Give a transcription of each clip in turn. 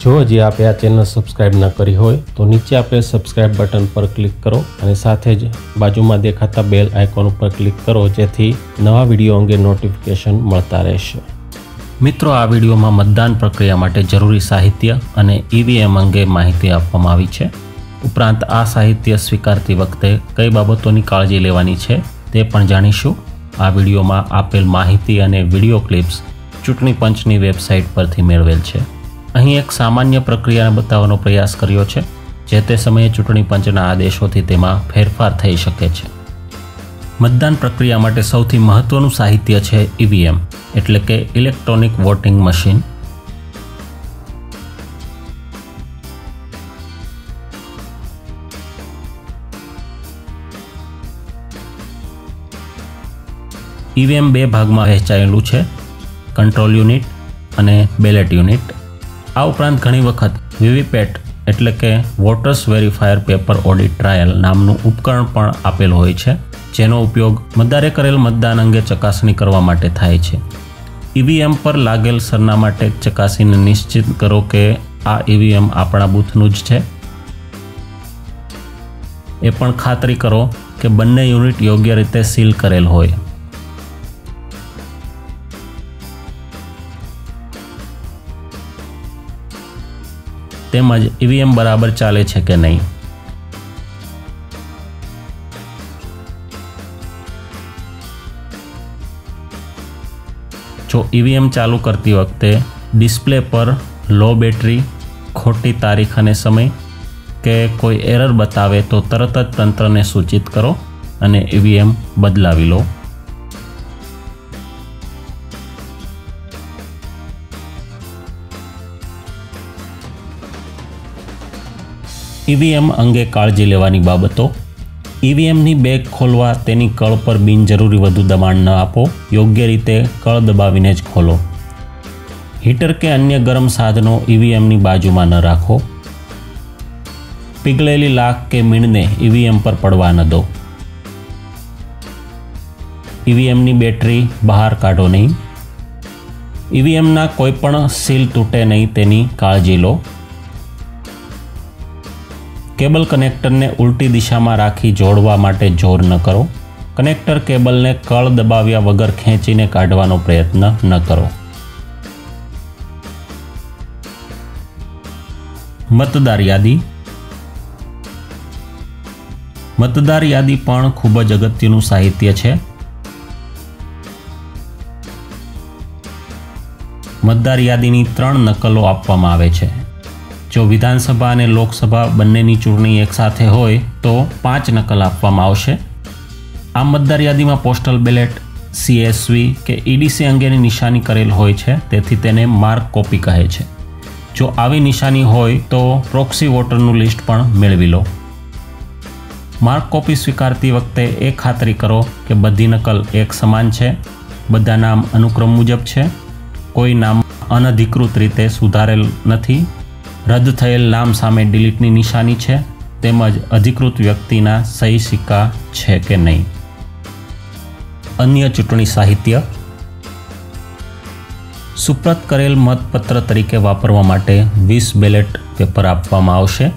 જો હજી આપે આ ચેનલ સબસ્ક્રાઇબ ન કરી હોય તો નીચે આપેલ સબસ્ક્રાઇબ બટન પર ક્લિક કરો અને સાથે જ બાજુમાં દેખાતા બેલ આઇકોન ઉપર ક્લિક કરો જેથી નવા વિડીયો અંગે નોટિફિકેશન મળતા રહેશે। મિત્રો, આ વિડીયોમાં મતદાન પ્રક્રિયા માટે જરૂરી સાહિત્ય અને ઈવીએમ અંગે માહિતી આપવામાં આવી છે। ઉપરાંત આ સાહિત્ય સ્વીકારતી વખતે કઈ બાબતોની કાળજી લેવાની છે તે પણ જાણીશું। આ વિડીયોમાં આપેલ માહિતી અને વિડીયો ક્લિપ્સ ચૂંટણી પંચની વેબસાઇટ પરથી મેળવેલ છે। અહીં એક સામાન્ય પ્રક્રિયાને બતાવવાનો પ્રયાસ કર્યો છે, જે તે સમયે ચૂંટણી પંચના આદેશોથી તેમાં ફેરફાર થઈ શકે છે। મતદાન પ્રક્રિયા માટે સૌથી મહત્વનું સાહિત્ય છે ઈવીએમ એટલે કે ઇલેક્ટ્રોનિક વોટિંગ મશીન। ઈવીએમ બે ભાગમાં વહેંચાયેલું છે, કંટ્રોલ યુનિટ અને બેલેટ યુનિટ। આ ઉપરાંત ઘણી વખત વીવીપેટ એટલે કે વોટર્સ વેરીફાયર પેપર ઓડિટ ટ્રાયલ નામનું ઉપકરણ પણ આપેલ હોય છે, જેનો ઉપયોગ મતદારે કરેલ મતદાન અંગે ચકાસણી કરવા માટે થાય છે। ઈવીએમ પર લાગેલ સરનામા ટેગ ચકાસીને નિશ્ચિત કરો કે આ ઈવીએમ આપણા બૂથનું જ છે। એ પણ ખાતરી કરો કે બંને યુનિટ યોગ્ય રીતે સીલ કરેલ હોય। તેમજ ઈવીએમ બરાબર ચાલે છે કે નહીં। જો ઈવીએમ ચાલુ કરતી વખતે ડિસ્પ્લે પર લો બેટરી, ખોટી તારીખ અને સમય કે કોઈ એરર બતાવે તો તરત જ તંત્રને સૂચિત કરો અને ઈવીએમ બદલાવી લો। ઈવીએમ અંગે કાળજી લેવાની બાબતો। ઈવીએમની બેગ ખોલવા તેની કળ પર બિનજરૂરી વધુ દબાણ ન આપો, યોગ્ય રીતે કળ દબાવીને જ ખોલો। હીટર કે અન્ય ગરમ સાધનો ઈવીએમની બાજુમાં ન રાખો। પીગળેલી લાખ કે મીણને ઈવીએમ પર પડવા ન દો। ઈવીએમની બેટરી બહાર કાઢો નહીં। ઈવીએમના કોઈ પણ સીલ તૂટે નહીં તેની કાળજી લો। કેબલ કનેક્ટરને ઉલટી દિશામાં રાખી જોડવા માટે જોર ન કરો। કનેક્ટર કેબલને કળ દબાવ્યા વગર ખેંચીને કાઢવાનો પ્રયત્ન ન કરો। મતદાર યાદી। મતદાર યાદી પણ ખૂબ જ અગત્યનું સાહિત્ય છે। મતદાર યાદીની 3 નકલો આપવામાં આવે છે। જો વિધાનસભા અને લોકસભા બંનેની ચૂંટણી એકસાથે હોય તો 5 નકલ આપવામાં આવશે। આ મતદાર યાદીમાં પોસ્ટલ બેલેટ, CSV કે EDC અંગેની નિશાની કરેલ હોય છે, તેથી તેને માર્ક કોપી કહે છે। જો આવી નિશાની હોય તો પ્રોક્સી વોટરનું લિસ્ટ પણ મેળવી લો। માર્ક કોપી સ્વીકારતી વખતે એ ખાતરી કરો કે બધી નકલ એક સમાન છે, બધા નામ અનુક્રમ મુજબ છે, કોઈ નામ અનધિકૃત રીતે સુધારેલ નથી, રદ થયેલ નામ સામે ડિલીટની નિશાની છે, તેમજ અધિકૃત વ્યક્તિના સહી સિક્કા છે કે નહીં। અન્ય ચૂંટણી સાહિત્ય। સુપ્રત કરેલ મતપત્ર તરીકે વાપરવા માટે 20 બેલેટ પેપર આપવામાં આવશે।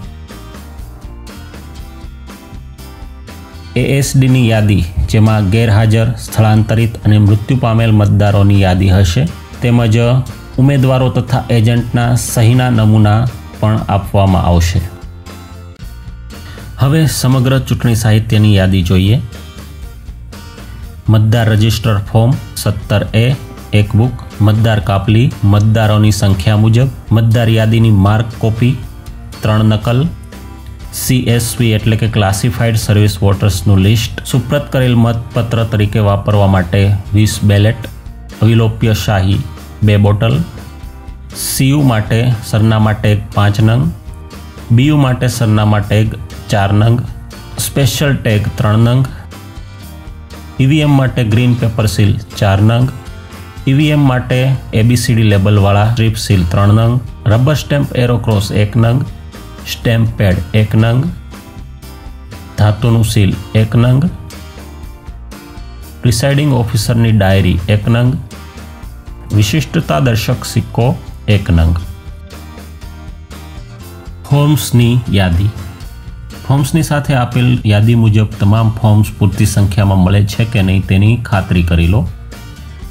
ASDની યાદી, જેમાં ગેરહાજર, સ્થળાંતરિત અને મૃત્યુ પામેલ મતદારોની યાદી હશે, તેમજ ઉમેદવારો તથા એજન્ટના સહીના નમૂના પણ આપવામાં આવશે। હવે સમગ્ર ચૂંટણી સાહિત્યની યાદી જોઈએ। મતદાર રજિસ્ટર ફોર્મ 17A, એક બુક, મતદાર કાપલી મતદારોની સંખ્યા મુજબ, મતદાર યાદીની માર્ક કોપી 3 નકલ, CSV એટલે કે ક્લાસિફાઈડ સર્વિસ વોટર્સનું લિસ્ટ, સુપ્રત કરેલ મતપત્ર તરીકે વાપરવા માટે 20 બેલેટ, અવિલોપ્ય શાહી 2 બોટલ, CU માટે સરનામા ટેગ 5 નંગ, BU માટે સરનામા ટેગ 4 નંગ, સ્પેશિયલ ટેગ 3 નંગ, ઈવીએમ માટે ગ્રીન પેપર સીલ 4 નંગ, ઈવીએમ માટે ABCD લેબલવાળા સ્ટ્રીપ સીલ 3 નંગ, રબર સ્ટેમ્પ એરો ક્રોસ 1 નંગ, સ્ટેમ્પ પેડ 1 નંગ, ધાતુનું સીલ 1 નંગ, પ્રિસાઇડિંગ ઓફિસરની ડાયરી 1 નંગ, વિશિષ્ટતા દર્શક સિક્કો 1 નંગ। ફોર્મ્સની યાદી. ફોર્મ્સની સાથે આપેલ યાદી મુજબ તમામ ફોર્મ્સ પૂરતી સંખ્યામાં મળે છે કે નહીં તેની ખાતરી કરી લો.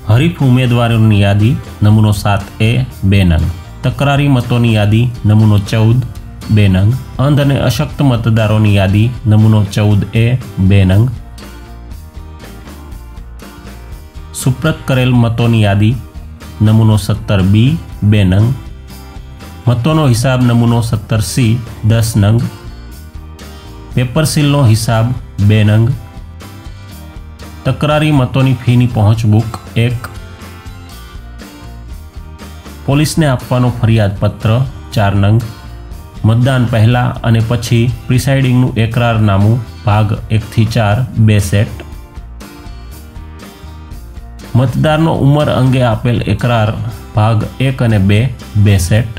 હરીફ ઉમેદવારોની યાદી નમૂનો 7A 2 નંગ. તકરારી મતોની યાદી નમૂનો 14 2 નંગ. અંધ અને અશક્ત મતદારોની યાદી નમૂનો 14A 2 નંગ. સુપ્રત કરેલ મતોની યાદી નમૂનો 17B 2 નંગ. મતોનો હિસાબ નમૂનો 17C 10 નંગ. પેપર સીલનો હિસાબ 2 નંગ. તકરારી મતોની ફીની પહોંચ બુક 1. પોલીસને આપવાનો ફરિયાદ પત્ર 4 નંગ. મતદાન પહેલા અને પછી પ્રિસાઇડિંગનું એકરારનામું ભાગ 1 થી 4 2 સેટ. મતદારનો ઉંમર અંગે આપેલ એકરાર ભાગ 1 અને 2 2 સેટ.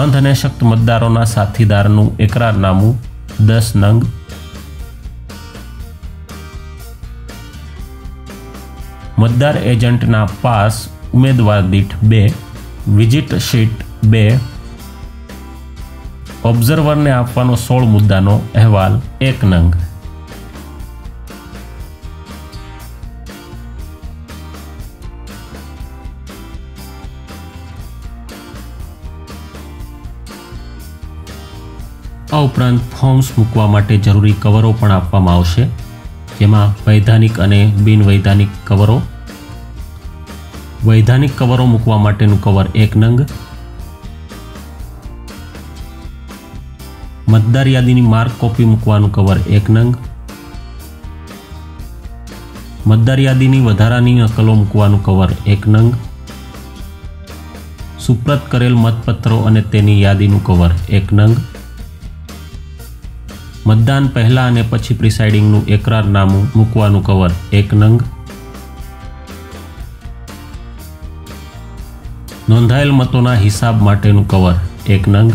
અંધ અને અશક્ત મતદારોના સાથીદારનું એકરારનામું 10 નંગ. મતદાર એજન્ટના પાસ ઉમેદવાર દીઠ 2. Visit sheet 2. ઓબ્ઝર્વરને આપવાનો 16 મુદ્દાનો અહેવાલ 1 નંગ. આ ઉપરાંત ફોર્મ્સ મૂકવા માટે જરૂરી કવરો પણ આપવામાં આવશે, જેમાં વૈધાનિક અને બિનવૈધાનિક કવરો. વૈધાનિક કવરો મૂકવા માટેનું કવર 1 નંગ. મતદાર યાદીની માર્ક કોપી મૂકવાનું કવર 1 નંગ. મતદાર યાદીની વધારાની નકલો મૂકવાનું કવર 1 નંગ. સુપ્રત કરેલ મતપત્રો અને તેની યાદીનું કવર 1 નંગ. મતદાન પહેલા અને પછી પ્રિસાઇડિંગનું એકરારનામું મૂકવાનું કવર 1 નંગ. નોંધાયેલ મતોના હિસાબ માટેનું કવર 1 નંગ.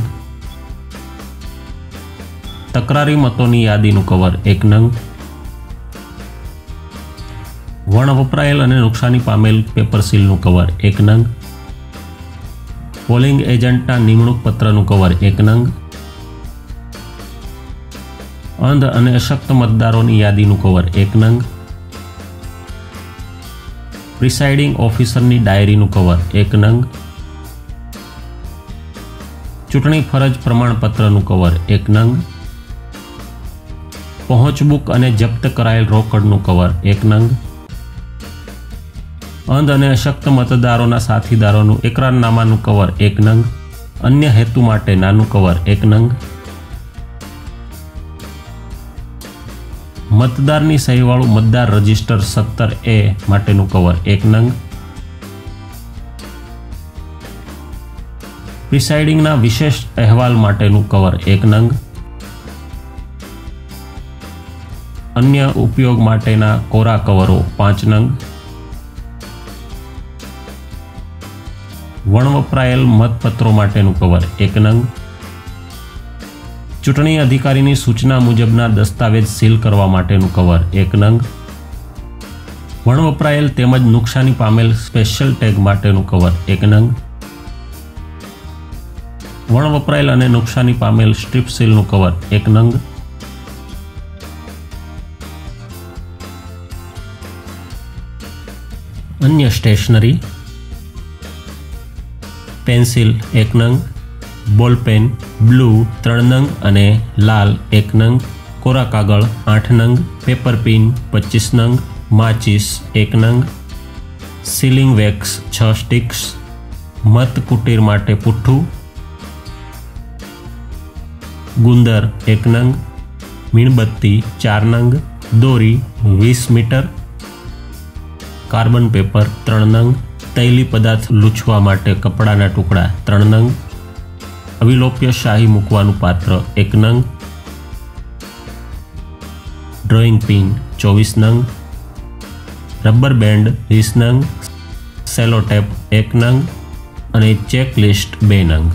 તકરારી મતોની યાદીનું કવર 1 નંગ. વણ વપરાયેલ અને નુકસાની પામેલ પેપર સીલનું કવર 1 નંગ. પોલિંગ એજન્ટના નિમણૂક પત્રનું કવર 1 નંગ. અંધ અને અશક્ત મતદારોની યાદીનું કવર 1 નંગ. પ્રિસાઇડિંગ ઓફિસરની ડાયરીનું કવર 1 નંગ. ચૂંટણી ફરજ પ્રમાણપત્રનું કવર 1 નંગ. પહોંચ બુક અને જપ્ત કરાયેલ રોકડનું કવર 1 નંગ. અંધ અને અશક્ત મતદારોના સાથીદારોનું એકરારનામાનું કવર 1 નંગ. અન્ય હેતુ માટે નાનું કવર 1 નંગ. મતદારની સહીવાળું મતદાર રજિસ્ટર 17A માટેનું કવર 1 નંગ. પ્રિસાઇડિંગના વિશેષ અહેવાલ માટેનું કવર 1 નંગ. અન્ય ઉપયોગ માટેના કોરા કવરો 5 નંગ. વણ વપરાયેલ મતપત્રો માટેનું કવર 1 નંગ. ચૂંટણી અધિકારીની સૂચના મુજબના દસ્તાવેજ સીલ કરવા માટેનું કવર 1 નંગ. વણ વપરાયેલ તેમજ નુકસાની પામેલ સ્પેશિયલ ટેગ માટેનું કવર 1 નંગ. વણ વપરાયેલ અને નુકસાની પામેલ સ્ટ્રીપ સીલનું કવર 1 નંગ. અન્ય સ્ટેશનરી: પેન્સિલ 1 નંગ. બોલપેન બ્લુ 3 નંગ અને લાલ 1 નંગ. કોરા કાગળ 8 નંગ. પેપર પિન 25 નંગ. માચિસ 1 નંગ. Ceiling wax 6 sticks. મત કુટીર માટે પુઠ્ઠું. ગુંદર 1 નંગ. મીણબત્તી 4 નંગ. દોરી 20 મીટર. કાર્બન પેપર 3 નંગ. તૈલી પદાર્થ લૂછવા માટે કપડાના ટુકડા 3 નંગ. અવિલોપ્ય શાહી મૂકવાનું પાત્ર 1 નંગ. ડ્રોઈંગ પિન 24 નંગ. રબર બેન્ડ 20 નંગ. સેલો ટેપ 1 નંગ અને ચેક લિસ્ટ 2 નંગ.